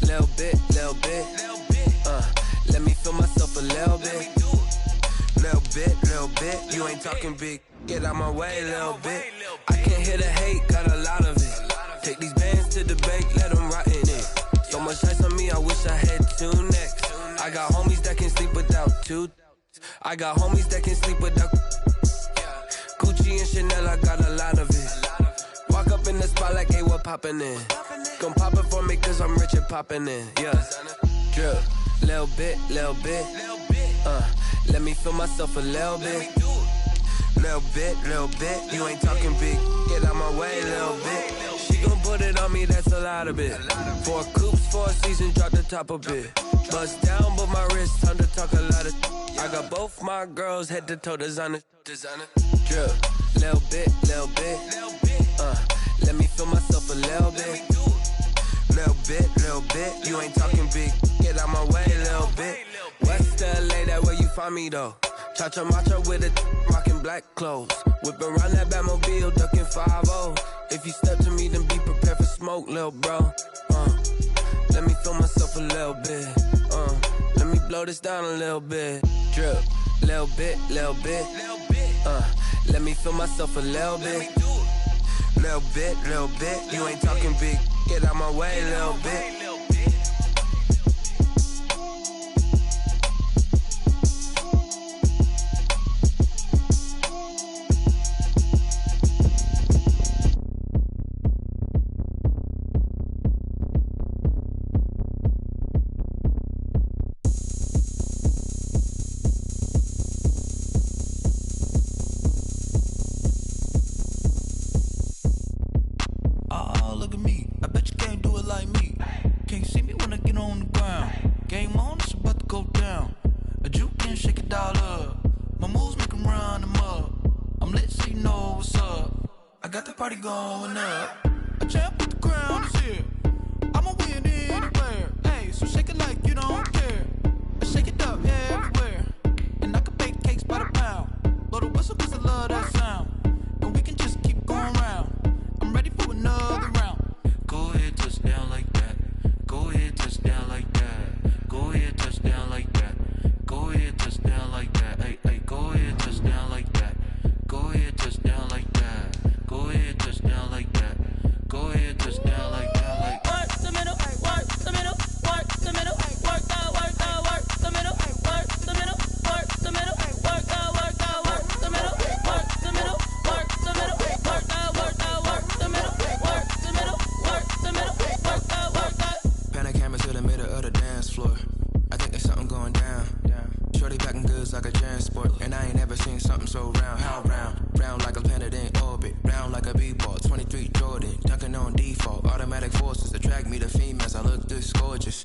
little bit. Let me feel myself a little bit. Little bit. You ain't talking big. Get out my way, little bit. I can't hear the hate, got a lot of it. Take these bands to the bank, let them rot in it. So much ice on me, I wish I had two necks. I got homies that can sleep without two. I got homies that can sleep without Gucci and Chanel, I got a lot of it. Walk up in the spot like, hey, what poppin' in? Gon' pop it for me cause I'm rich and poppin' in. Yeah, drip, little bit. Let me feel myself a little bit. Little bit. You ain't talking big. Get out my way, little bit. She gon' put it on me, that's a lot of it. 4 coupes, 4 seasons, drop the top a bit. Bust down, but my wrist, time to talk a lot of. I got both my girls head to toe designer. Drip, little bit. Let me feel myself a little bit. Little bit. You ain't talking big. Get out my way, little bit. West LA, that where you find me though. Cha-cha matcha with it, rockin' black clothes. Whip around that Batmobile, duckin' 5-0. If you step to me, then be prepared for smoke, lil' bro. Let me feel myself a little bit. Let me blow this down a little bit. Drip, little bit. Let me feel myself a little bit. Little bit. You ain't talking big. Get out my way, little bit. Going up, a champ with the crown is here. I'ma win anywhere. Hey, so shake it like you don't care. Shake it up everywhere. And I can bake cakes by the pound. Blow the whistle cause I love that sound. And we can just keep going round. I'm ready for another round. Go ahead, touch down like that. Go ahead, touch down like that. Go ahead, touch down like that. Go ahead, touch down like that. Hey, go ahead, touch down like that. Go ahead, touch down like that. Go ahead, touch down like that. Go ahead, touch down like that. Like work the middle, work the middle, work the middle, work the middle, work the middle, work the middle, work the middle, work the middle, work the middle, work the middle, work the middle. Panic to the middle of the dance floor. I think there's something going down. Shorty backing goods like a transport, and I ain't never seen something so round. How round? Round like a planet in orbit, round like a b-ball. 23 Jordan, dunking on default. Automatic forces attract me to females. I look this gorgeous.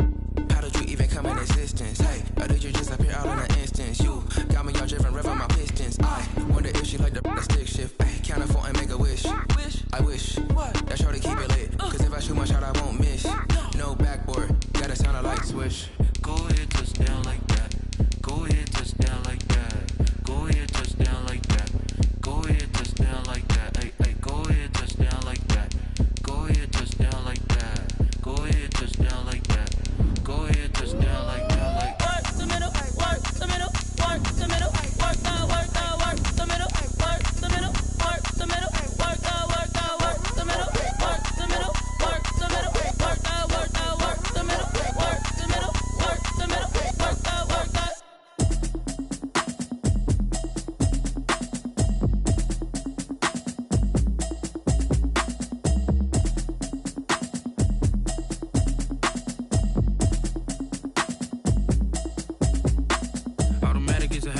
How did you even come in existence? Hey, or did you just appear out in an instance? You got me all driven, revving my pistons. I wonder if she like the stick shift. Ay, count it for and make a wish. I wish that shorty keep it lit. Cause if I shoot my shot, I won't miss. No backboard, gotta sound a light switch. Go ahead, touch down like that. Go ahead, touch down like that. Go ahead, touch down like that. Go ahead, touch down like that. Hey, go ahead, touch down like that. Go ahead, touch down like that. Go ahead, touch down like that. Go ahead, touch down like that. Like work the middle, work the middle, work the middle, work the middle, work the middle, work the middle, work the middle, work the middle, work the middle, work the middle, work the middle, work the middle, work the middle, work the.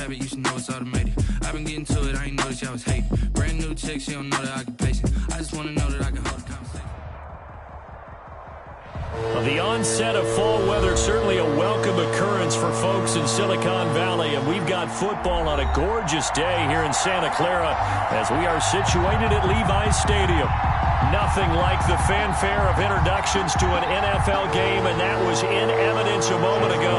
You should know it's automated. I've been getting to it, I ain't noticed y'all was hating. Brand new chick, she don't know the occupation. I just wanna know that I can hold a conversation. Well, the onset of fall weather, certainly a welcome occurrence for folks in Silicon Valley, and we've got football on a gorgeous day here in Santa Clara as we are situated at Levi's Stadium. Nothing like the fanfare of introductions to an NFL game, and that was in evidence a moment ago.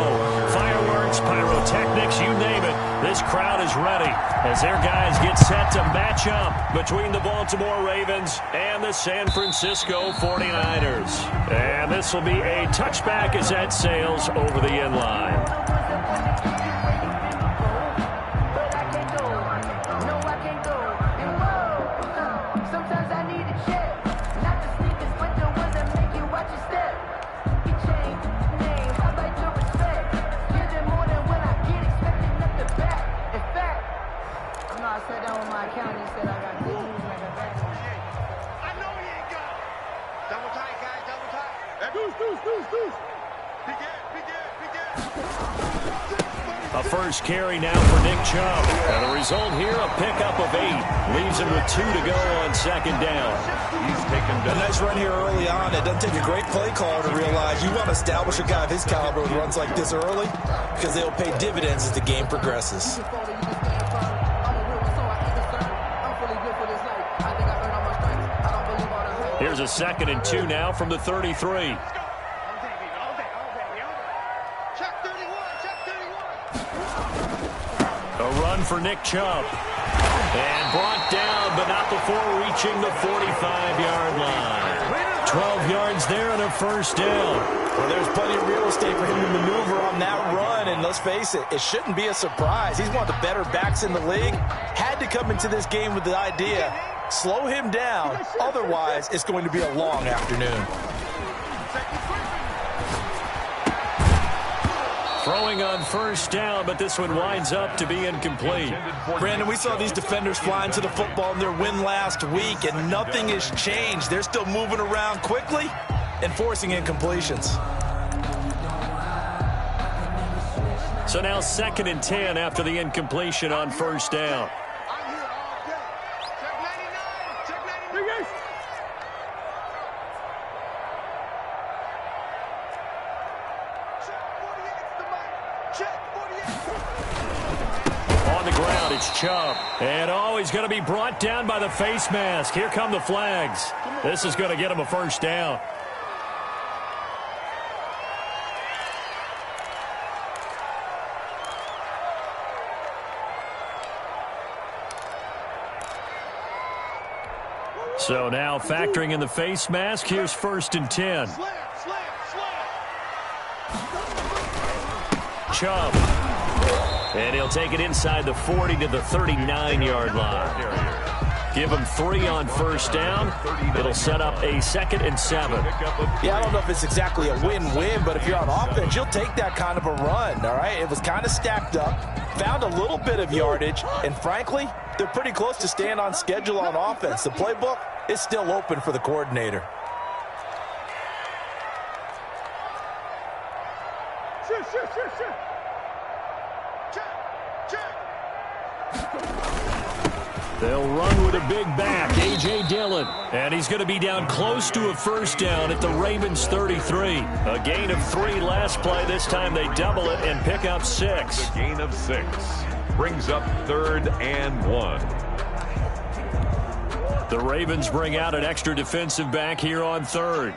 Fireworks, pyrotechnics, you name it. This crowd is ready as their guys get set to match up between the Baltimore Ravens and the San Francisco 49ers. And this will be a touchback as that sails over the end line. A first carry now for Nick Chubb. And the result here, a pickup of 8. Leaves him with 2 to go on second down. He's taken a nice run here early on. It doesn't take a great play caller to realize you want to establish a guy of his caliber with runs like this early because they'll pay dividends as the game progresses. Here's a 2nd and 2 now from the 33. A run for Nick Chubb. And brought down, but not before reaching the 45-yard line. 12 yards there and a first down. Well, there's plenty of real estate for him to maneuver on that run, and let's face it, it shouldn't be a surprise. He's one of the better backs in the league. Had to come into this game with the idea, slow him down, otherwise it's going to be a long afternoon. Throwing on first down, but this one winds up to be incomplete. Brandon, we saw these defenders flying to the football in their win last week, and nothing has changed. They're still moving around quickly and forcing incompletions. So now 2nd and 10 after the incompletion on first down. It's Chubb. And he's going to be brought down by the face mask. Here come the flags. This is going to get him a first down. So now factoring in the face mask, here's 1st and 10. Chubb. And he'll take it inside the 40 to the 39-yard line. Give him 3 on first down. It'll set up a 2nd and 7. Yeah, I don't know if it's exactly a win-win, but if you're on offense, you'll take that kind of a run, all right? It was kind of stacked up, found a little bit of yardage, and frankly, they're pretty close to staying on schedule on offense. The playbook is still open for the coordinator. Sure. They'll run with a big back, A.J. Dillon. And he's going to be down close to a first down at the Ravens 33. A gain of 3 last play. This time they double it and pick up 6. A gain of 6 brings up 3rd and 1. The Ravens bring out an extra defensive back here on 3rd.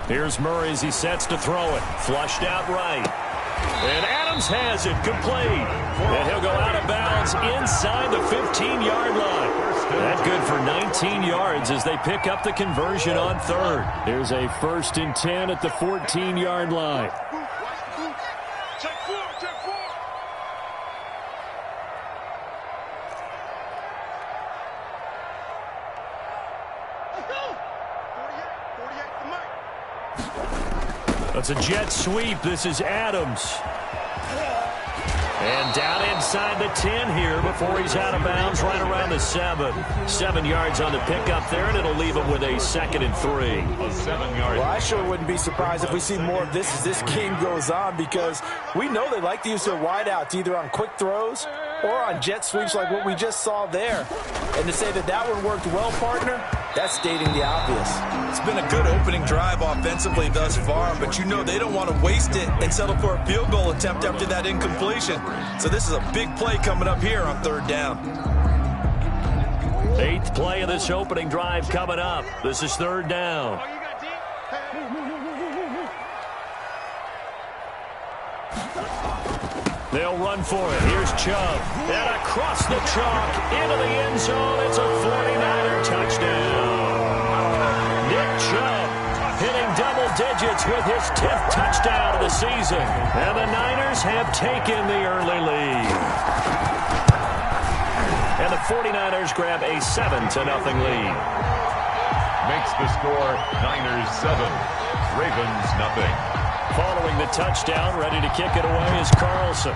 Here's Murray as he sets to throw it. Flushed out right. And Adams has it complete. And he'll go out of bounds inside the 15-yard line. That's good for 19 yards as they pick up the conversion on 3rd. There's a 1st and 10 at the 14-yard line. That's a jet sweep. This is Adams. And down inside the 10 here before he's out of bounds right around the 7. 7 yards on the pickup there, and it'll leave him with a 2nd and 3. A 7-yard. Well, I sure wouldn't be surprised if we see more of this as this game goes on, because we know they like to use their wideouts either on quick throws or on jet sweeps like what we just saw there. And to say that that one worked well, partner, That's stating the obvious. It's been a good opening drive offensively thus far, but you know they don't want to waste it and settle for a field goal attempt after that incompletion. So this is a big play coming up here on 3rd down. 8th play of this opening drive coming up. This is 3rd down. They'll run for it. Here's Chubb. And across the chalk into the end zone. It's a 49er touchdown. Nick Chubb hitting double digits with his 10th touchdown of the season. And the Niners have taken the early lead. And the 49ers grab a 7-0 lead. Makes the score Niners 7, Ravens nothing. Following the touchdown, ready to kick it away is Carlson.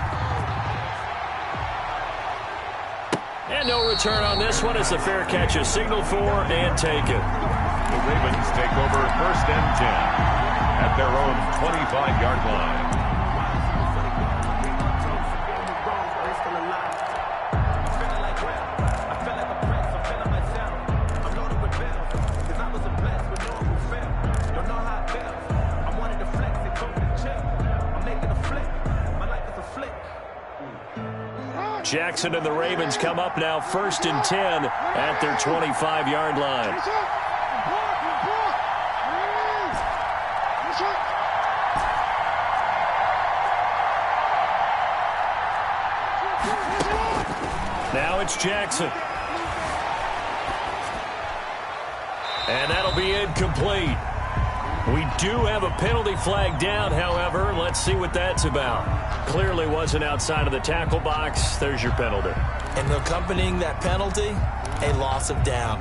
And no return on this one as the fair catch is signaled for and taken. The Ravens take over 1st and 10 at their own 25-yard line. Jackson and the Ravens come up now 1st and 10 at their 25-yard line. Now it's Jackson. And that'll be incomplete. We do have a penalty flag down, however. Let's see what that's about. Clearly wasn't outside of the tackle box. There's your penalty. And accompanying that penalty, a loss of down.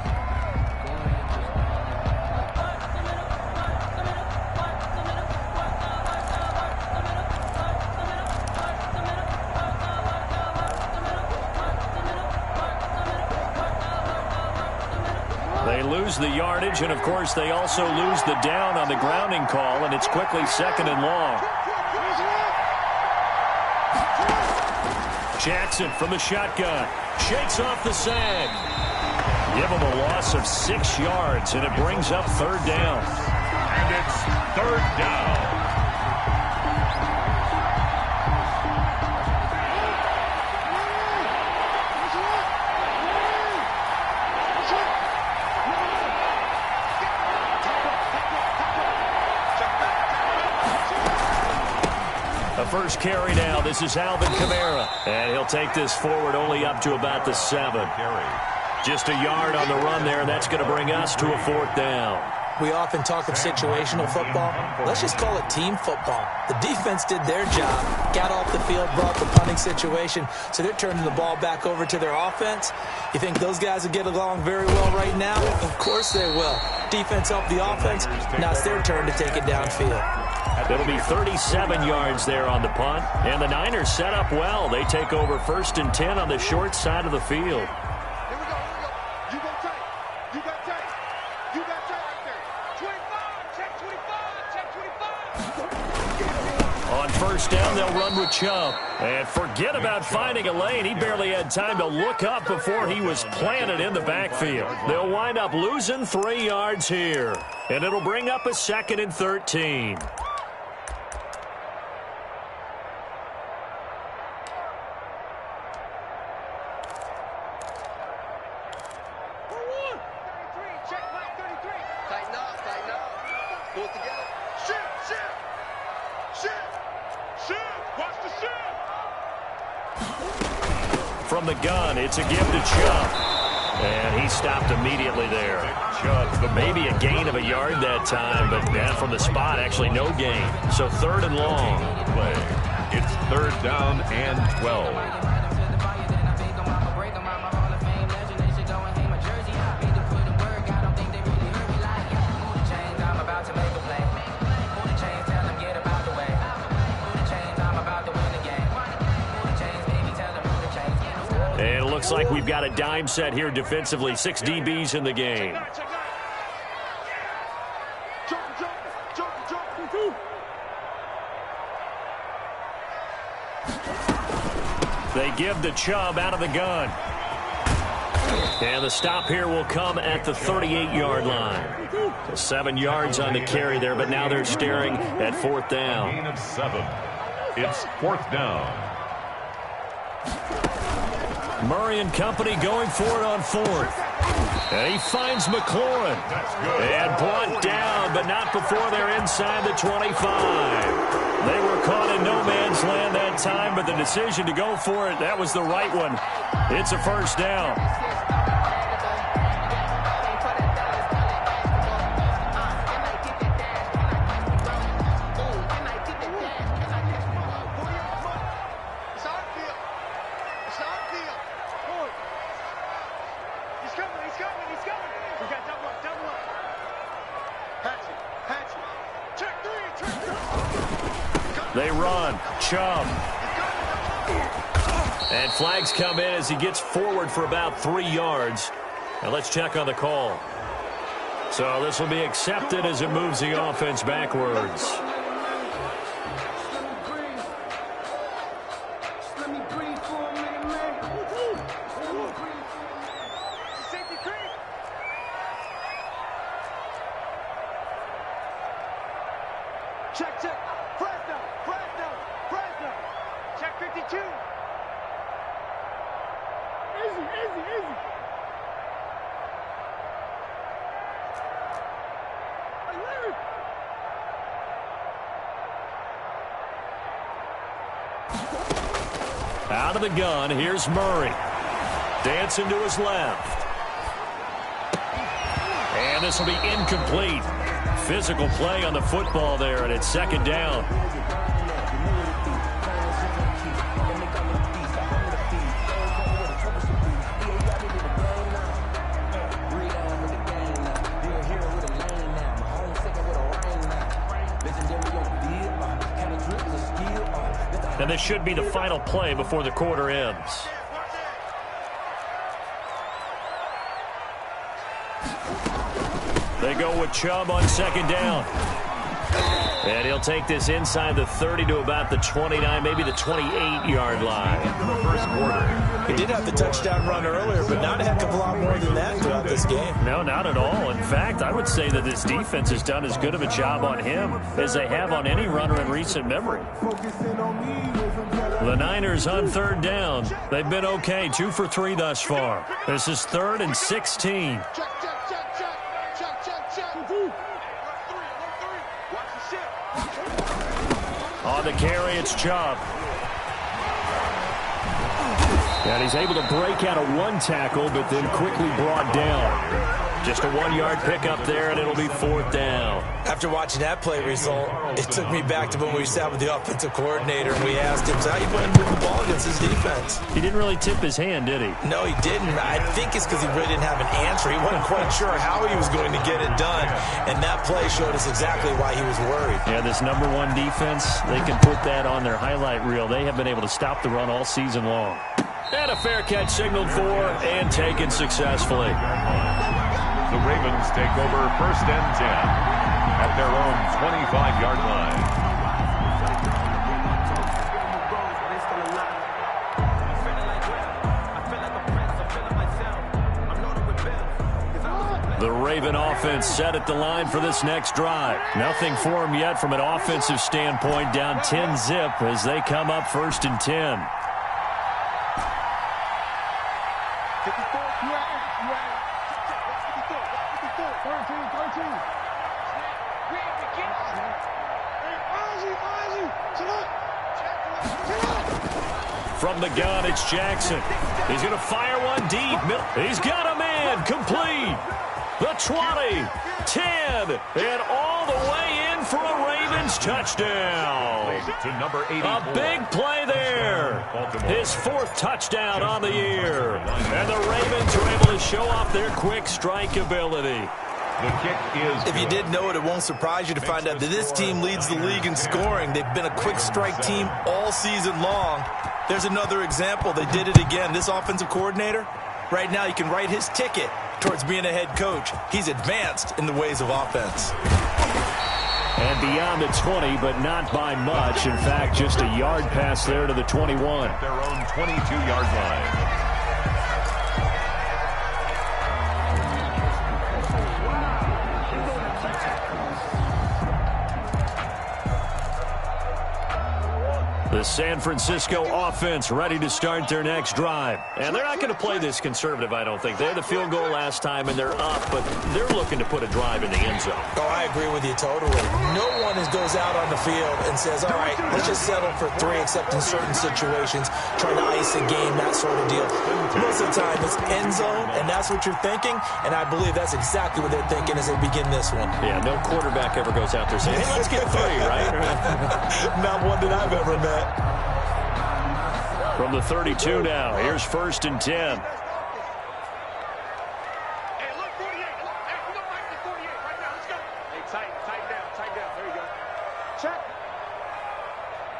They lose the yardage, and of course they also lose the down on the grounding call, and it's quickly 2nd and long. Jackson from the shotgun. Shakes off the sag. Give him a loss of 6 yards, and it brings up 3rd down. And it's 3rd down. First carry now. This is Alvin Kamara. And he'll take this forward only up to about the 7. Just a yard on the run there. That's going to bring us to a 4th down. We often talk of situational football. Let's just call it team football. The defense did their job, got off the field, brought the punting situation, so they're turning the ball back over to their offense. You think those guys will get along very well right now? Of course they will. Defense helped the offense. Now it's their turn to take it downfield. It'll be 37 yards there on the punt. And the Niners set up well. They take over 1st and 10 on the short side of the field. Here we go. You go tight. You got tight. You got tight right there. 25. Check 25. On 1st down, they'll run with Chubb. And forget about finding a lane. He barely had time to look up before he was planted in the backfield. They'll wind up losing 3 yards here. And it'll bring up a 2nd and 13. From the gun, it's a give to Chubb. And he stopped immediately there. Chubb, maybe a gain of a yard that time, but from the spot, actually no gain. So 3rd and long. Play. It's 3rd down and 12. And it looks like we've got a dime set here defensively. 6 DBs in the game. They give the Chubb out of the gun. And the stop here will come at the 38-yard line. So 7 yards on the carry there, but now they're staring at 4th down. Gain of 7. It's 4th down. Murray and company going for it on 4th. And he finds McLaurin. And brought down, but not before they're inside the 25. They were caught in no man's land that time, but the decision to go for it, that was the right one. It's a 1st down. They run. Chubb. And flags come in as he gets forward for about 3 yards. Now let's check on the call. So this will be accepted as it moves the offense backwards. Out of the gun, here's Murray. Dancing to his left. And this will be incomplete. Physical play on the football there, and it's 2nd down. And this should be the final play before the quarter ends. They go with Chubb on 2nd down. And he'll take this inside the 30 to about the 29, maybe the 28-yard line. In the 1st quarter. He did have the touchdown run earlier, but not a heck of a lot more than that throughout this game. No, not at all. In fact, I would say that this defense has done as good of a job on him as they have on any runner in recent memory. The Niners on 3rd down. They've been okay, 2 for 3 thus far. This is 3rd and 16. On the carry, it's Chubb. And he's able to break out of 1 tackle, but then quickly brought down. Just a 1-yard pickup there, and it'll be 4th down. After watching that play result, it took me back to when we sat with the offensive coordinator and we asked him, how are you going to move the ball against his defense? He didn't really tip his hand, did he? No, he didn't. I think it's because he really didn't have an answer. He wasn't quite sure how he was going to get it done, and that play showed us exactly why he was worried. Yeah, this number 1 defense, they can put that on their highlight reel. They have been able to stop the run all season long. And a fair catch signaled for and taken successfully. The Ravens take over 1st and 10 at their own 25-yard line. The Raven offense set at the line for this next drive. Nothing for them yet from an offensive standpoint, down 10-zip as they come up 1st and 10. From the gun, it's Jackson. He's going to fire one deep. He's got a man. Complete. The 20, 10, and all the way in for a Ravens touchdown. To number 84. A big play there. His 4th touchdown on the year. And the Ravens are able to show off their quick strike ability. The kick is If you didn't know it, it won't surprise you to find out that this team leads the league in scoring. They've been a quick strike team all season long. There's another example. They did it again. This offensive coordinator, right now you can write his ticket towards being a head coach. He's advanced in the ways of offense. And beyond the 20, but not by much. In fact, just a yard pass there to the 21. Their own 22-yard line. The San Francisco offense ready to start their next drive. And they're not going to play this conservative, I don't think. They had the field goal last time, and they're up, but they're looking to put a drive in the end zone. Oh, I agree with you totally. No one goes out on the field and says, all right, let's just settle for 3, except in certain situations, trying to ice a game, that sort of deal. Most of the time, it's end zone, and that's what you're thinking, and I believe that's exactly what they're thinking as they begin this one. Yeah, no quarterback ever goes out there saying, hey, let's get 3, right? Not one that I've ever met. From the 32 now, here's 1st and 10. Hey, look, 48. Hey, we don't like the 48 right now. Let's go. Hey, tighten down. There you go. Check.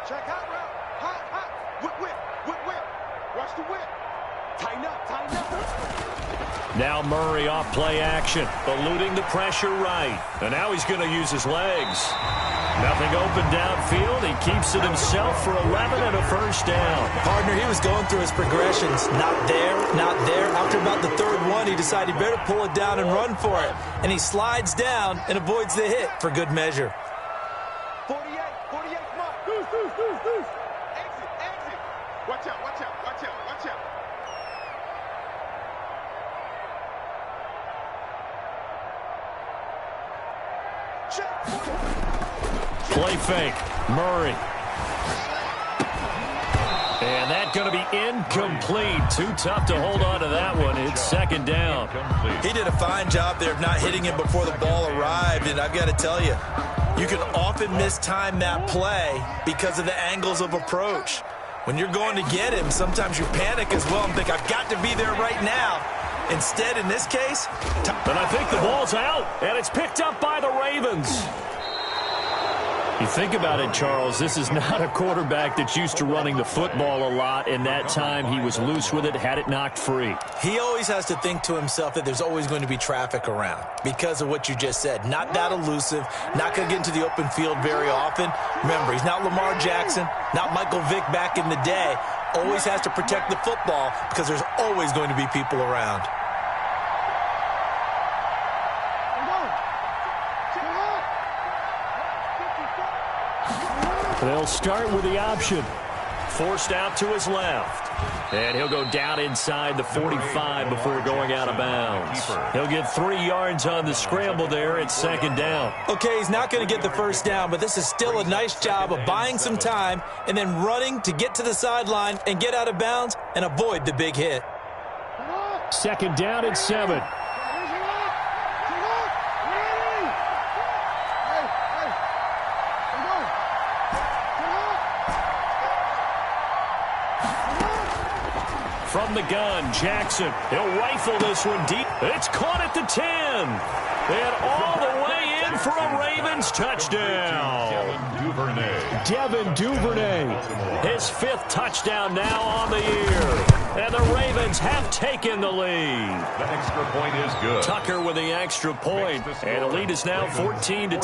Check hot route. Hot. Whip. Watch the whip. Tighten up. Now Murray off play action, eluding the pressure right. And now he's going to use his legs. Nothing open downfield. He keeps it himself for 11 and a 1st down. Partner, he was going through his progressions. Not there. After about the 3rd one, he decided he better pull it down and run for it. And he slides down and avoids the hit for good measure. 48, come on. Deuce. Exit. Watch out. Check. Play fake. Murray. And that's going to be incomplete. Too tough to hold on to that one. It's 2nd down. He did a fine job there of not hitting him before the ball arrived, and I've got to tell you, you can often mistime that play because of the angles of approach. When you're going to get him, sometimes you panic as well and think, I've got to be there right now. Instead, in this case... And I think the ball's out, and it's picked up by the Ravens. You think about it, Charles, this is not a quarterback that's used to running the football a lot, and that time he was loose with it, had it knocked free. He always has to think to himself that there's always going to be traffic around because of what you just said. Not that elusive, not going to get into the open field very often. Remember, he's not Lamar Jackson, not Michael Vick back in the day. Always has to protect the football because there's always going to be people around. They'll start with the option. Forced out to his left. And he'll go down inside the 45 before going out of bounds. He'll get 3 yards on the scramble there at 2nd down. Okay, he's not going to get the 1st down, but this is still a nice job of buying some time and then running to get to the sideline and get out of bounds and avoid the big hit. 2nd down and 7. From the gun, Jackson. He'll rifle this one deep. It's caught at the 10. And all the way in for a Ravens touchdown. Devin Duvernay. His 5th touchdown now on the year. And the Ravens have taken the lead. That extra point is good. Tucker with the extra point. And the lead is now 14-10.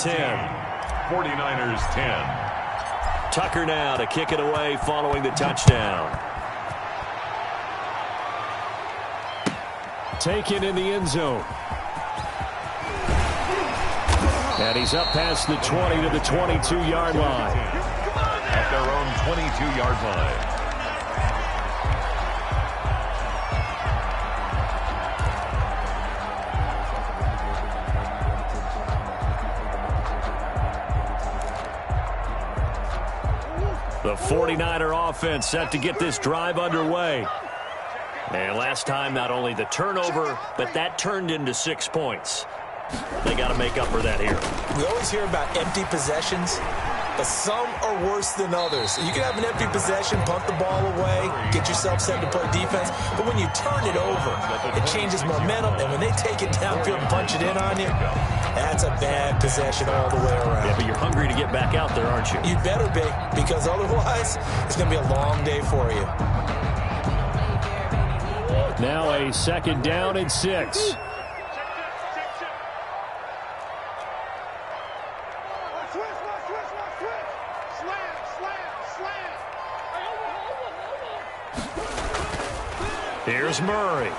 49ers 10. Tucker now to kick it away following the touchdown. Taken in the end zone. And he's up past the 20 to the 22-yard line. At their own 22-yard line. The 49er offense set to get this drive underway. And last time, not only the turnover, but that turned into 6 points. They got to make up for that here. We always hear about empty possessions, but some are worse than others. You can have an empty possession, punt the ball away, get yourself set to play defense, but when you turn it over, it changes momentum, and when they take it downfield and punch it in on you, that's a bad possession all the way around. Yeah, but you're hungry to get back out there, aren't you? You better be, because otherwise, it's going to be a long day for you. Now a 2nd down and 6. Here's Murray.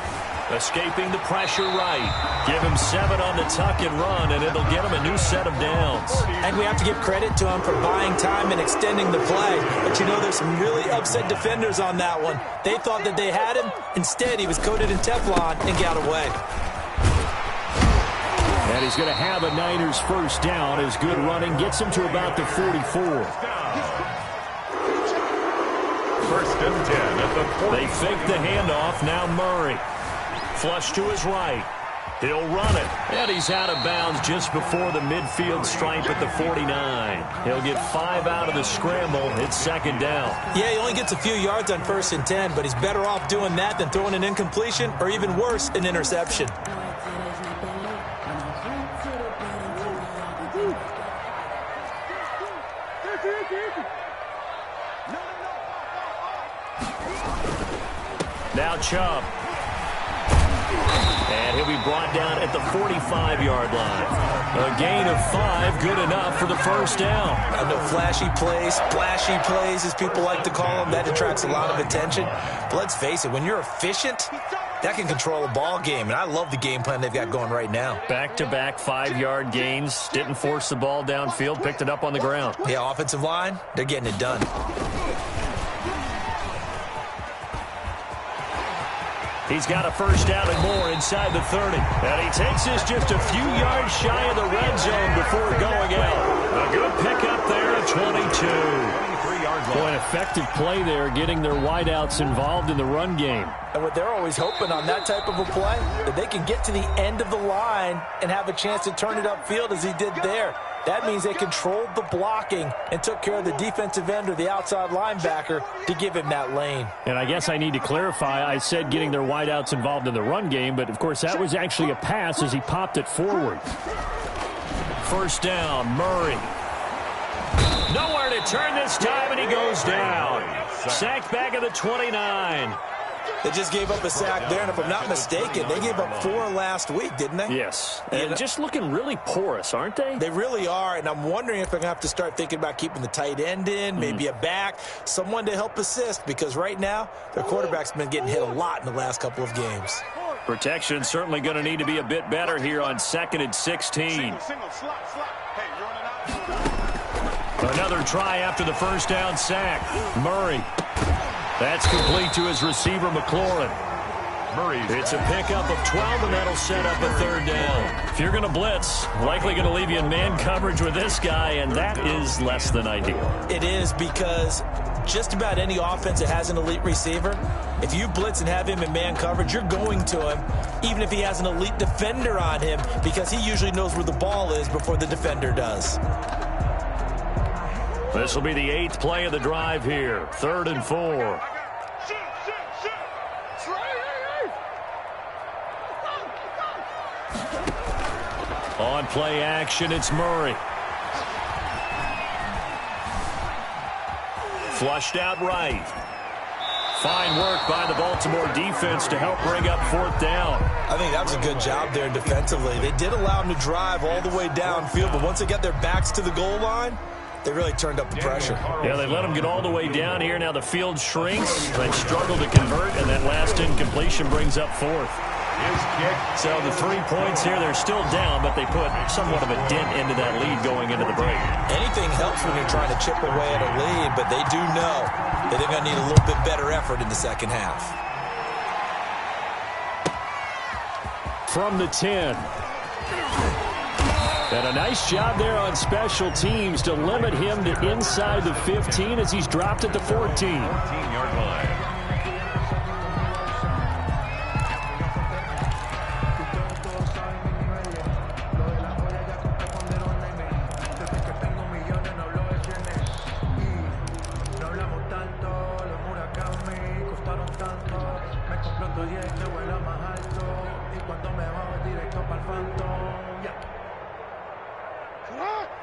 Escaping the pressure right. Give him 7 on the tuck and run, and it'll get him a new set of downs. And we have to give credit to him for buying time and extending the play. But you know, there's some really upset defenders on that one. They thought that they had him. Instead, he was coated in Teflon and got away. And he's going to have a Niners first down. His good running gets him to about the 44. First and 10 at the 40. They fake the handoff. Now Murray. Flush to his right. He'll run it. And he's out of bounds just before the midfield stripe at the 49. He'll get 5 out of the scramble. It's second down. Yeah, he only gets a few yards on 1st and 10, but he's better off doing that than throwing an incompletion or even worse, an interception. Now Chubb. And he'll be brought down at the 45-yard line. A gain of 5, good enough for the first down. I know flashy plays, as people like to call them, that attracts a lot of attention. But let's face it, when you're efficient, that can control a ball game. And I love the game plan they've got going right now. Back-to-back 5-yard gains. Didn't force the ball downfield. Picked it up on the ground. Yeah, offensive line, they're getting it done. He's got a first down and more inside the 30. And he takes this just a few yards shy of the red zone before going out. A good pickup there at 22. Boy, an effective play there, getting their wideouts involved in the run game. And what they're always hoping on that type of a play, that they can get to the end of the line and have a chance to turn it upfield as he did there. That means they controlled the blocking and took care of the defensive end or the outside linebacker to give him that lane. And I guess I need to clarify, I said getting their wideouts involved in the run game, but of course that was actually a pass as he popped it forward. First down, Murray. Nowhere to turn this time, and he goes down. Sacked back at the 29. They just gave up a sack there, and if I'm not mistaken, they gave up 4 last week, didn't they? Yes. And just looking really porous, aren't they? They really are, and I'm wondering if they're going to have to start thinking about keeping the tight end in, maybe a back, someone to help assist, because right now, their quarterback's been getting hit a lot in the last couple of games. Protection certainly going to need to be a bit better here on 2nd and 16. Another try after the first down sack. Murray. That's complete to his receiver, McLaurin. It's a pickup of 12, and that'll set up a 3rd down. If you're going to blitz, likely going to leave you in man coverage with this guy, and that is less than ideal. It is, because just about any offense that has an elite receiver, if you blitz and have him in man coverage, you're going to him, even if he has an elite defender on him, because he usually knows where the ball is before the defender does. This will be the 8th play of the drive here. 3rd and 4. On play action, it's Murray. Flushed out right. Fine work by the Baltimore defense to help bring up 4th down. I think that was a good job there defensively. They did allow him to drive all the way downfield, but once they got their backs to the goal line, they really turned up the pressure. Yeah, they let him get all the way down here. Now the field shrinks. They struggle to convert, and that last incompletion brings up 4th. So the 3 points here, they're still down, but they put somewhat of a dent into that lead going into the break. Anything helps when you're trying to chip away at a lead, but they do know that they're going to need a little bit better effort in the second half. From the 10. And a nice job there on special teams to limit him to inside the 15 as he's dropped at the 14. 14-yard line.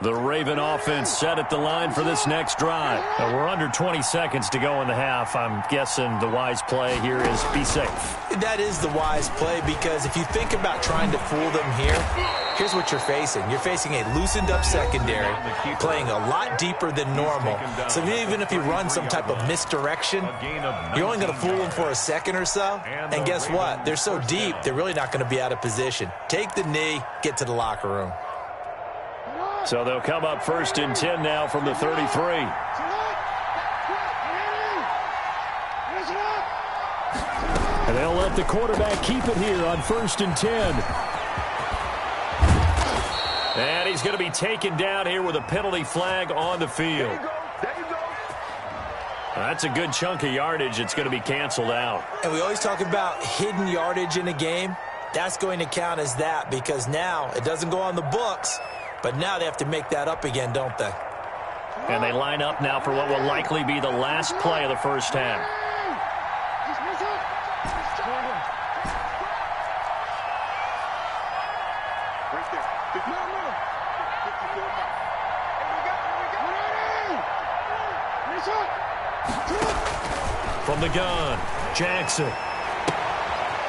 The Raven offense set at the line for this next drive. We're under 20 seconds to go in the half. I'm guessing the wise play here is be safe. That is the wise play, because if you think about trying to fool them here, here's what you're facing. You're facing a loosened up secondary, playing a lot deeper than normal. So even if you run some type of misdirection, you're only going to fool them for a second or so. And guess what? They're so deep, they're really not going to be out of position. Take the knee, get to the locker room. So they'll come up 1st and 10 now from the 33. And they'll let the quarterback keep it here on 1st and 10. And he's going to be taken down here with a penalty flag on the field. That's a good chunk of yardage. It's going to be canceled out. And we always talk about hidden yardage in a game. That's going to count as that, because now it doesn't go on the books, but now they have to make that up again, don't they? And they line up now for what will likely be the last play of the first half. From the gun, Jackson.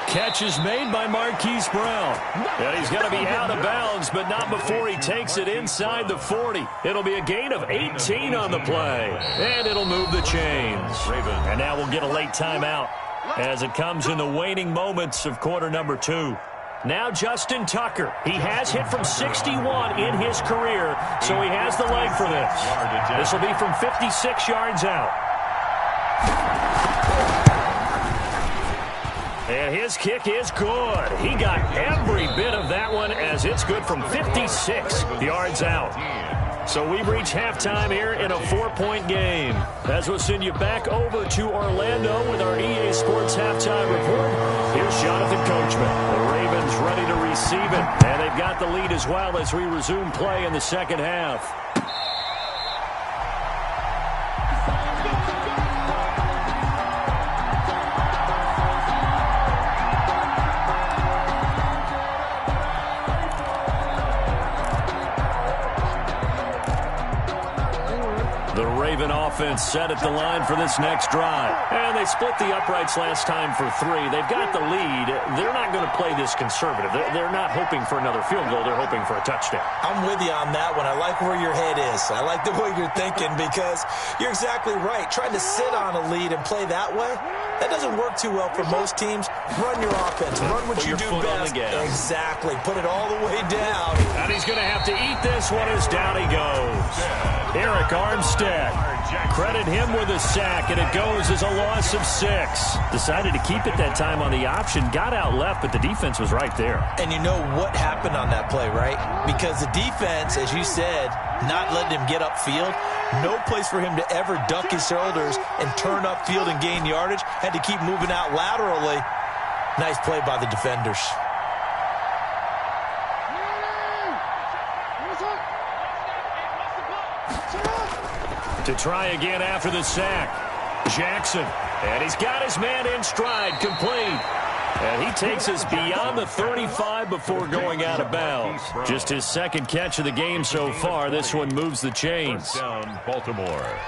Catch is made by Marquise Brown. And he's going to be out of bounds, but not before he takes it inside the 40. It'll be a gain of 18 on the play. And it'll move the chains. And now we'll get a late timeout as it comes in the waning moments of quarter number 2. Now Justin Tucker. He has hit from 61 in his career, so he has the leg for this. This will be from 56 yards out. And his kick is good. He got every bit of that one, as it's good from 56 yards out. So we've reached halftime here in a 4-point game. As we'll send you back over to Orlando with our EA Sports halftime report, here's Jonathan Coachman. The Ravens ready to receive it, and they've got the lead as well as we resume play in the second half. Offense set at the line for this next drive. And they split the uprights last time for 3. They've got the lead. They're not going to play this conservative. They're not hoping for another field goal. They're hoping for a touchdown. I'm with you on that one. I like where your head is. I like the way you're thinking, because you're exactly right. Trying to sit on a lead and play that way, that doesn't work too well for most teams. Run your offense. Run what you do best. Exactly. Put it all the way down. And he's going to have to eat this one as down he goes. Eric Armstead. Credit him with a sack, and it goes as a loss of 6. Decided to keep it that time on the option. Got out left, but the defense was right there. And you know what happened on that play, right? Because the defense, as you said, not letting him get upfield. No place for him to ever duck his shoulders and turn upfield and gain yardage. Had to keep moving out laterally. Nice play by the defenders. To try again after the sack. Jackson. And he's got his man in stride, complete. And he takes us beyond the 35 before going out of bounds. Just his second catch of the game so far. This one moves the chains. First down, Baltimore.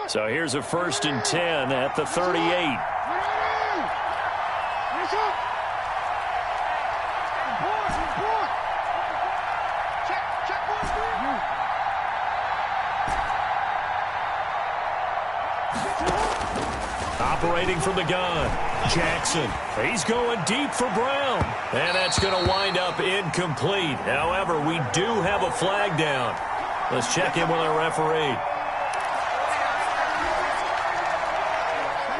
So here's a 1st and 10 at the 38. Operating from the gun, Jackson. He's going deep for Brown. And that's going to wind up incomplete. However, we do have a flag down. Let's check in with our referee.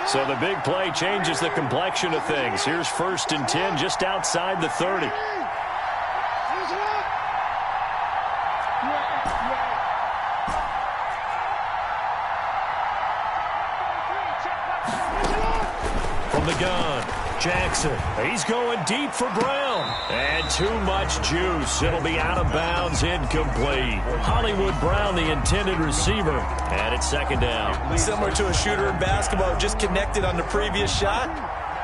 So the big play changes the complexion of things. Here's 1st and 10 just outside the 30. From the gun, Jackson. He's going deep for Brown. And too much juice. It'll be out of bounds, incomplete. Hollywood Brown, the intended receiver. And it's 2nd down. Similar to a shooter in basketball, just connected on the previous shot.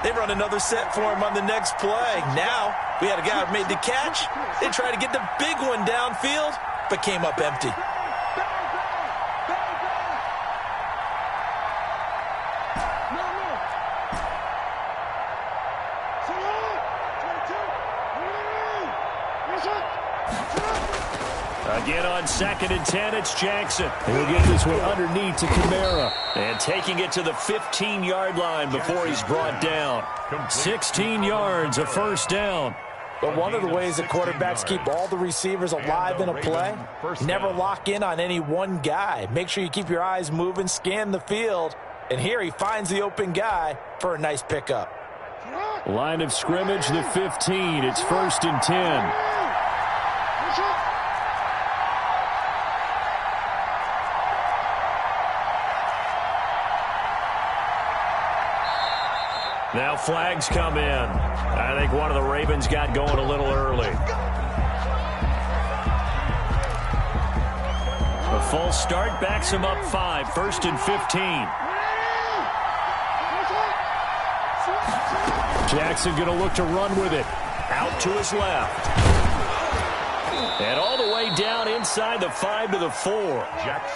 They run another set for him on the next play. Now, we had a guy who made the catch. They tried to get the big one downfield, but came up empty. Again on 2nd and 10, it's Jackson. He'll get this one underneath to Kamara. And taking it to the 15-yard line before he's brought down. 16 yards, a first down. But one of the ways that quarterbacks keep all the receivers alive in a play, never lock in on any one guy. Make sure you keep your eyes moving, scan the field. And here he finds the open guy for a nice pickup. Line of scrimmage, the 15. It's 1st and 10. Now flags come in. I think one of the Ravens got going a little early. A false start backs him up 5. 1st and 15. Jackson going to look to run with it. Out to his left. And all the way down inside the 5 to the 4.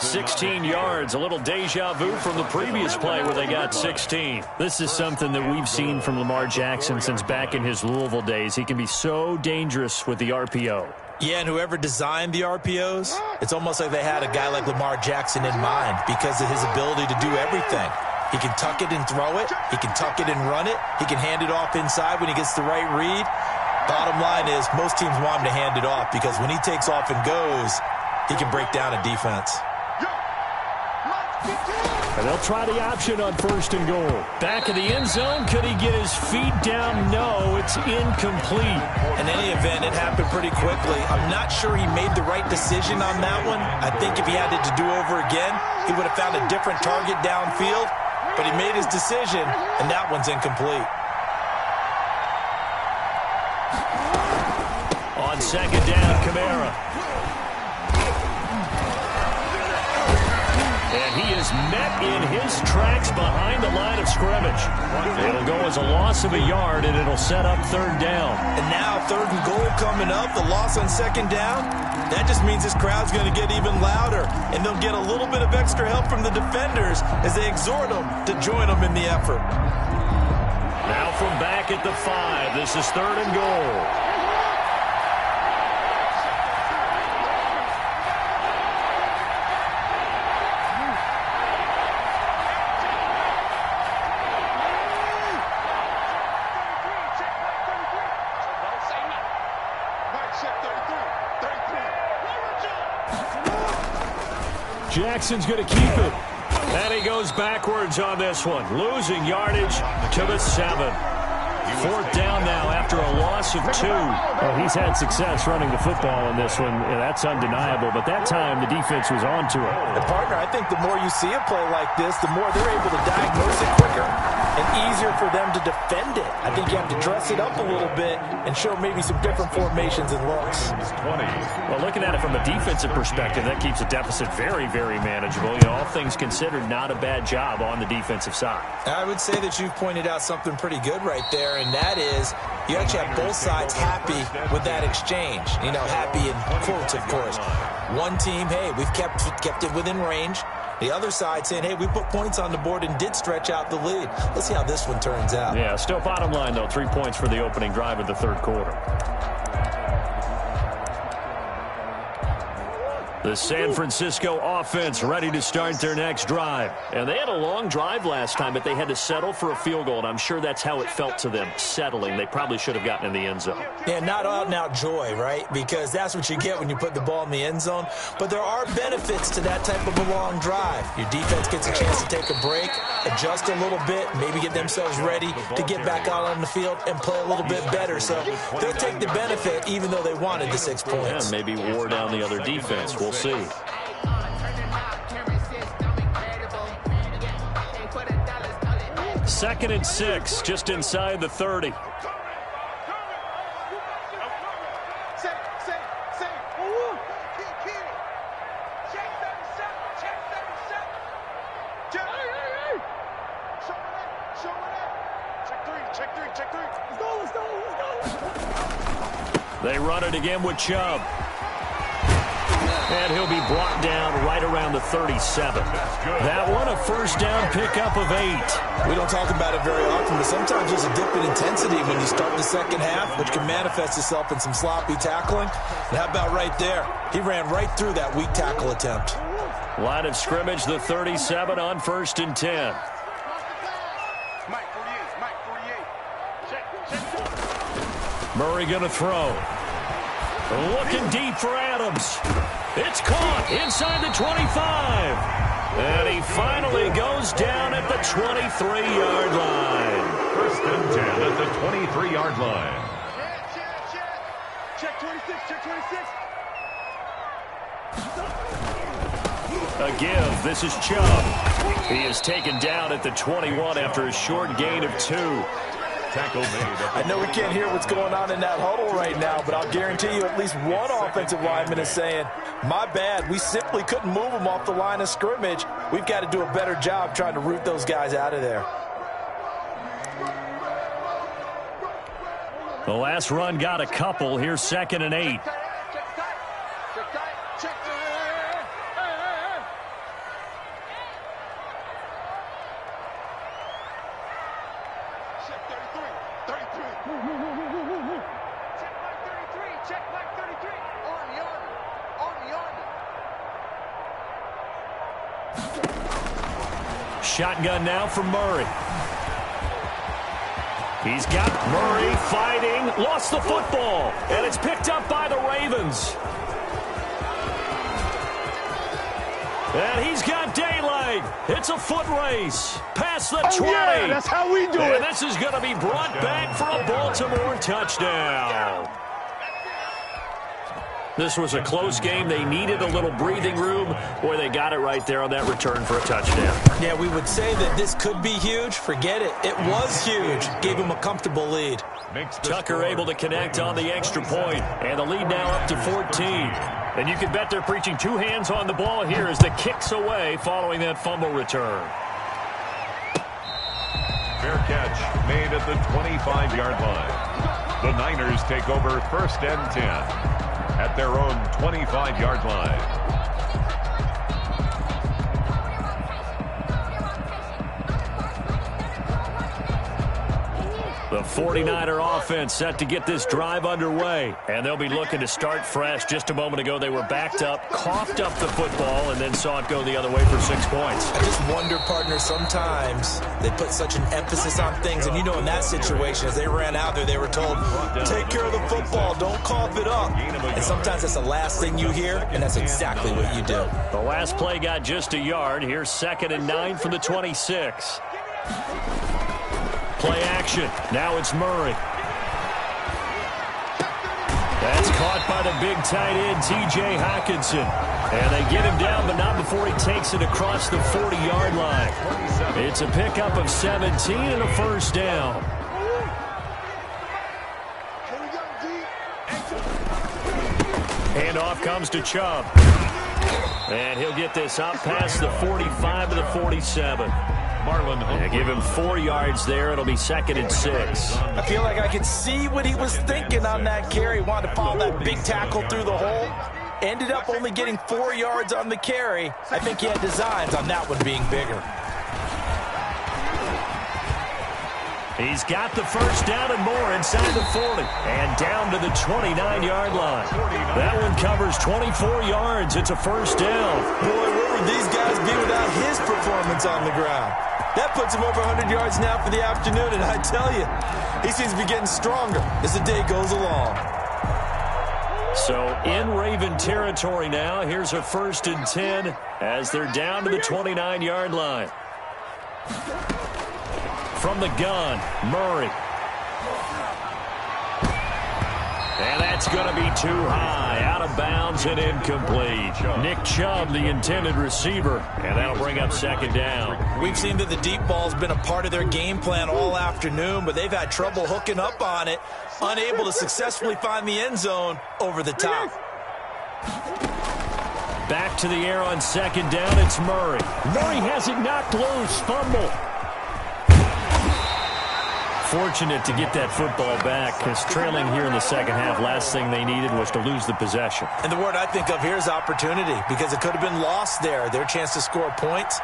16 yards. A little deja vu from the previous play where they got 16. This is something that we've seen from Lamar Jackson since back in his Louisville days. He can be so dangerous with the RPO. Yeah, and whoever designed the RPOs, it's almost like they had a guy like Lamar Jackson in mind because of his ability to do everything. He can tuck it and throw it. He can tuck it and run it. He can hand it off inside when he gets the right read. Bottom line is most teams want him to hand it off because when he takes off and goes, he can break down a defense. And they'll try the option on 1st and goal. Back in the end zone. Could he get his feet down? No, it's incomplete. In any event, it happened pretty quickly. I'm not sure he made the right decision on that one. I think if he had it to do over again, he would have found a different target downfield. But he made his decision, and that one's incomplete. On 2nd down, Kamara. And he is met in his tracks behind the line of scrimmage. It'll go as a loss of a yard, and it'll set up 3rd down. And now 3rd and goal coming up, the loss on 2nd down. That just means this crowd's going to get even louder, and they'll get a little bit of extra help from the defenders as they exhort them to join them in the effort. Now from back at the 5, this is 3rd and goal. Jackson's going to keep it. And he goes backwards on this one, losing yardage to the 7. 4th down now after a loss of 2. Well, he's had success running the football in this one, and that's undeniable. But that time, the defense was on to it. And, partner, I think the more you see a play like this, the more they're able to diagnose it quicker and easier for them to defend it. I think you have to dress it up a little bit and show maybe some different formations and looks. Well, looking at it from a defensive perspective, that keeps a deficit very, very manageable. You know, all things considered, not a bad job on the defensive side. I would say that you've pointed out something pretty good right there, and that is you actually have both sides happy with that exchange. You know, happy in quotes, of course. One team, hey, we've kept it within range. The other side saying, hey, we put points on the board and did stretch out the lead. Let's see how this one turns out. Yeah, still bottom line, though, 3 points for the opening drive of the 3rd quarter. The San Francisco offense ready to start their next drive. And they had a long drive last time, but they had to settle for a field goal, and I'm sure that's how it felt to them, settling. They probably should have gotten in the end zone. Yeah, not out-and-out joy, right? Because that's what you get when you put the ball in the end zone. But there are benefits to that type of a long drive. Your defense gets a chance to take a break, adjust a little bit, maybe get themselves ready to get back out on the field and play a little bit better. So they'll take the benefit even though they wanted the 6 points. Yeah, maybe wore down the other defense. We'll see. 2nd and 6, just inside the 30. Check 3. Check three, check three. Let's go, let's go, let's go. They run it again with Chubb. And he'll be brought down right around the 37. That one, a first down pickup of 8. We don't talk about it very often, but sometimes there's a dip in intensity when you start the second half, which can manifest itself in some sloppy tackling. And how about right there? He ran right through that weak tackle attempt. Line of scrimmage, the 37 on 1st and 10. Mike 48, Mike 48. Check. Murray going to throw. Looking deep for Adams. It's caught inside the 25. And he finally goes down at the 23-yard line. 1st and 10 at the 23-yard line. Check 26, check 26. A give. This is Chubb. He is taken down at the 21 after a short gain of 2. Tackle made. I know we can't hear what's going on in that huddle right now, but I'll guarantee you at least one offensive lineman is saying, my bad, we simply couldn't move them off the line of scrimmage. We've got to do a better job trying to root those guys out of there. The last run got a couple. Here's 2nd and 8. Shotgun now for Murray. He's got Murray fighting. Lost the football. And it's picked up by the Ravens. And he's got daylight. It's a foot race. Past the 20. Yeah, that's how we do it. And this is going to be brought back for a Baltimore touchdown. This was a close game. They needed a little breathing room. Boy, they got it right there on that return for a touchdown. Yeah, we would say that this could be huge. Forget it. It was huge. Gave him a comfortable lead. Tucker able to connect on the extra point. And the lead now up to 14. And you can bet they're preaching 2 hands on the ball here as the kick's away following that fumble return. Fair catch made at the 25-yard line. The Niners take over 1st and 10. At their own 25-yard line. The 49er offense set to get this drive underway. And they'll be looking to start fresh. Just a moment ago, they were backed up, coughed up the football, and then saw it go the other way for 6 points. I just wonder, partner, sometimes they put such an emphasis on things. And you know, in that situation, as they ran out there, they were told, take care of the football, don't cough it up. And sometimes that's the last thing you hear, and that's exactly what you do. The last play got just a yard. Here's 2nd and 9 from the 26. Play action. Now it's Murray. That's caught by the big tight end, T.J. Hockenson. And they get him down, but not before he takes it across the 40-yard line. It's a pickup of 17 and a first down. Handoff comes to Chubb. And he'll get this up past the 45 to the 47. Yeah, give him 4 yards there. It'll be 2nd and 6. I feel like I could see what he was thinking on that carry. Wanted to follow that big tackle through the hole. Ended up only getting 4 yards on the carry. I think he had designs on that one being bigger. He's got the first down and more inside the 40. And down to the 29-yard line. That one covers 24 yards. It's a first down. Boy, where would these guys be without his performance on the ground? That puts him over 100 yards now for the afternoon, and I tell you, he seems to be getting stronger as the day goes along. So in Raven territory now, here's a 1st and 10 as they're down to the 29-yard line. From the gun, Murray. And that's going to be too high, out of bounds and incomplete. Nick Chubb, the intended receiver, and that'll bring up 2nd down. We've seen that the deep ball's been a part of their game plan all afternoon, but they've had trouble hooking up on it, unable to successfully find the end zone over the top. Back to the air on 2nd down, it's Murray. Murray has it knocked loose, fumble. fortunate to get that football back, because trailing here in the second half, last thing they needed was to lose the possession. And the word I think of here is opportunity, because it could have been lost there. Their chance to score points,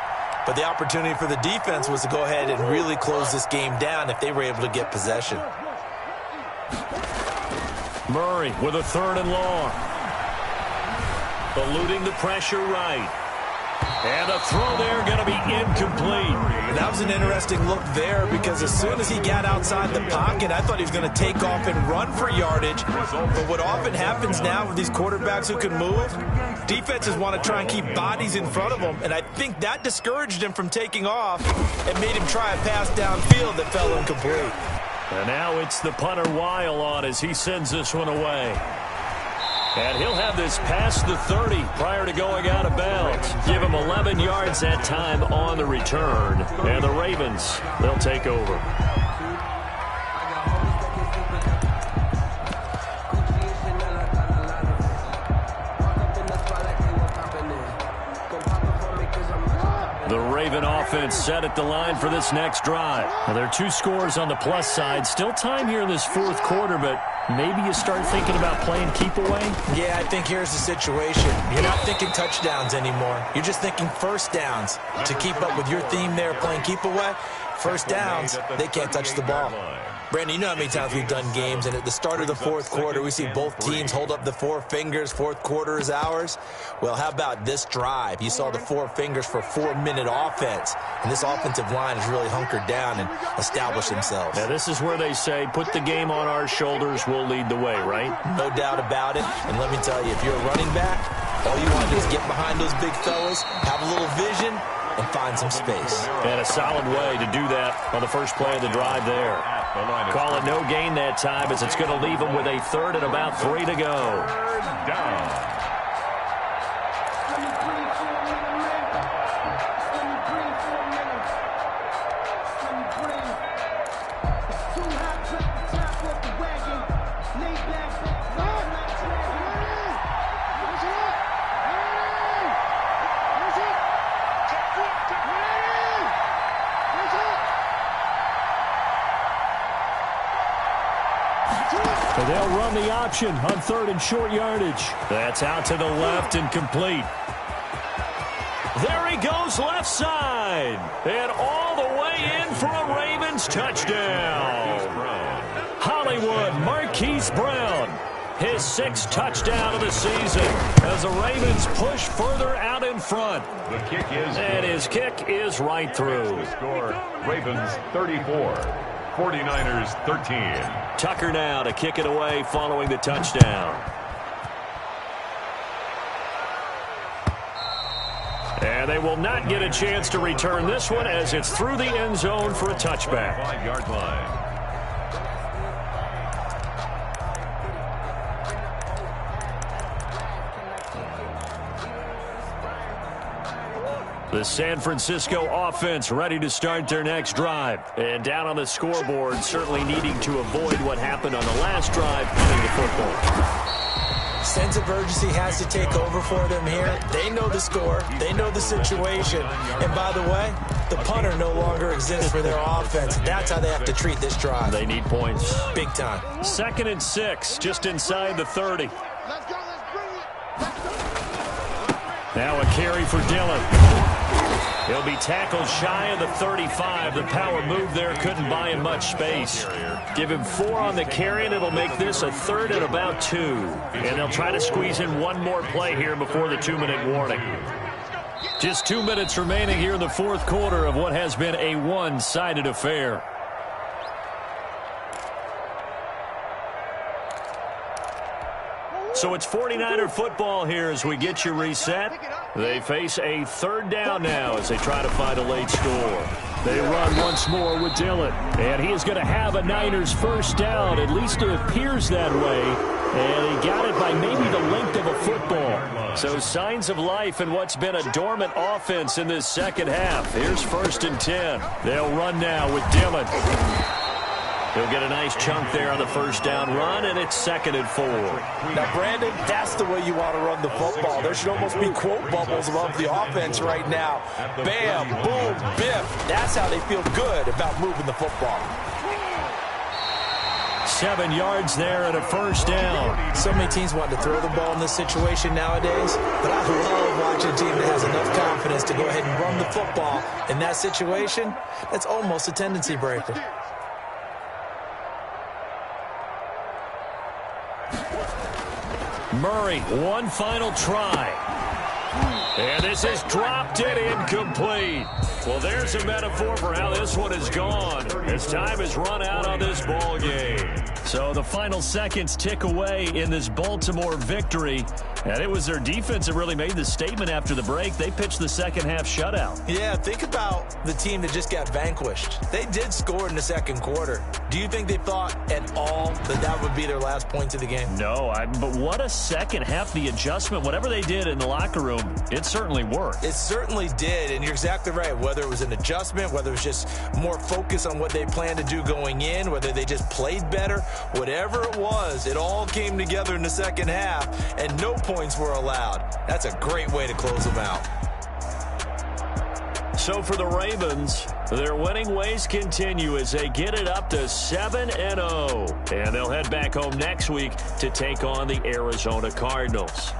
but the opportunity for the defense was to go ahead and really close this game down if they were able to get possession. Murray with a 3rd and long. Eluding the pressure right. And a throw there going to be incomplete. And that was an interesting look there, because as soon as he got outside the pocket, I thought he was going to take off and run for yardage. But what often happens now with these quarterbacks who can move, defenses want to try and keep bodies in front of them. And I think that discouraged him from taking off and made him try a pass downfield that fell incomplete. And now it's the punter Weil on as he sends this one away. And he'll have this past the 30 prior to going out of bounds. Give him 11 yards that time on the return. And the Ravens, they'll take over. The Raven offense set at the line for this next drive. Now, there are 2 scores on the plus side. Still time here in this 4th quarter, but maybe you start thinking about playing keep away? Yeah, I think here's the situation. You're not thinking touchdowns anymore. You're just thinking first downs. To keep up with your theme there, playing keep away, first downs, they can't touch the ball. Brandon, you know how many times we've done games, and at the start of the 4th quarter, we see both teams hold up the 4 fingers, 4th quarter is ours. Well, how about this drive? You saw the 4 fingers for 4-minute offense, and this offensive line has really hunkered down and established themselves. Now, this is where they say, put the game on our shoulders, we'll lead the way, right? No doubt about it, and let me tell you, if you're a running back, all you want to do is get behind those big fellas, have a little vision, and find some space. And a solid way to do that on the first play of the drive there. Call it no gain that time, as it's going to leave them with a 3rd and about 3 to go. Down. They'll run the option on 3rd and short yardage. That's out to the left and complete. There he goes left side. And all the way in for a Ravens touchdown. Hollywood Marquise Brown. His 6th touchdown of the season as the Ravens push further out in front. The kick is and his kick is right through. The score, Ravens 34. 49ers 13. Tucker now to kick it away following the touchdown. And they will not get a chance to return this one as it's through the end zone for a touchback. 5-yard line. The San Francisco offense ready to start their next drive. And down on the scoreboard, certainly needing to avoid what happened on the last drive running the football. Sense of urgency has to take over for them here. They know the score. They know the situation. And by the way, the punter no longer exists for their offense. That's how they have to treat this drive. They need points. Big time. 2nd and 6, just inside the 30. Let's go, let's bring it. Now a carry for Dillon. He'll be tackled shy of the 35. The power move there couldn't buy him much space. Give him 4 on the carry, and it'll make this a 3rd and about 2. And they'll try to squeeze in one more play here before the 2-minute warning. Just 2 minutes remaining here in the 4th quarter of what has been a one-sided affair. So it's 49er football here as we get you reset. They face a 3rd down now as they try to find a late score. They run once more with Dillon. And he is going to have a Niners first down. At least it appears that way. And he got it by maybe the length of a football. So signs of life in what's been a dormant offense in this second half. Here's 1st and 10. They'll run now with Dillon. He'll get a nice chunk there on the first down run, and it's 2nd and 4. Now, Brandon, that's the way you want to run the football. There should almost be quote bubbles above the offense right now. Bam, boom, biff. That's how they feel good about moving the football. 7 yards there and a first down. So many teams want to throw the ball in this situation nowadays, but I love watching a team that has enough confidence to go ahead and run the football. In that situation, that's almost a tendency breaker. Murray, one final try. And this is dropped and incomplete. Well, there's a metaphor for how this one is gone, as time has run out on this ball game. So the final seconds tick away in this Baltimore victory. And it was their defense that really made the statement after the break. They pitched the second half shutout. Yeah, think about the team that just got vanquished. They did score in the second quarter. Do you think they thought at all that that would be their last points of the game? No, but what a second half. The adjustment, whatever they did in the locker room, it certainly worked. It certainly did, and you're exactly right. Whether it was an adjustment, whether it was just more focus on what they planned to do going in, whether they just played better, whatever it was, it all came together in the second half, and no points were allowed. That's a great way to close them out. So for the Ravens, their winning ways continue as they get it up to 7-0. And they'll head back home next week to take on the Arizona Cardinals.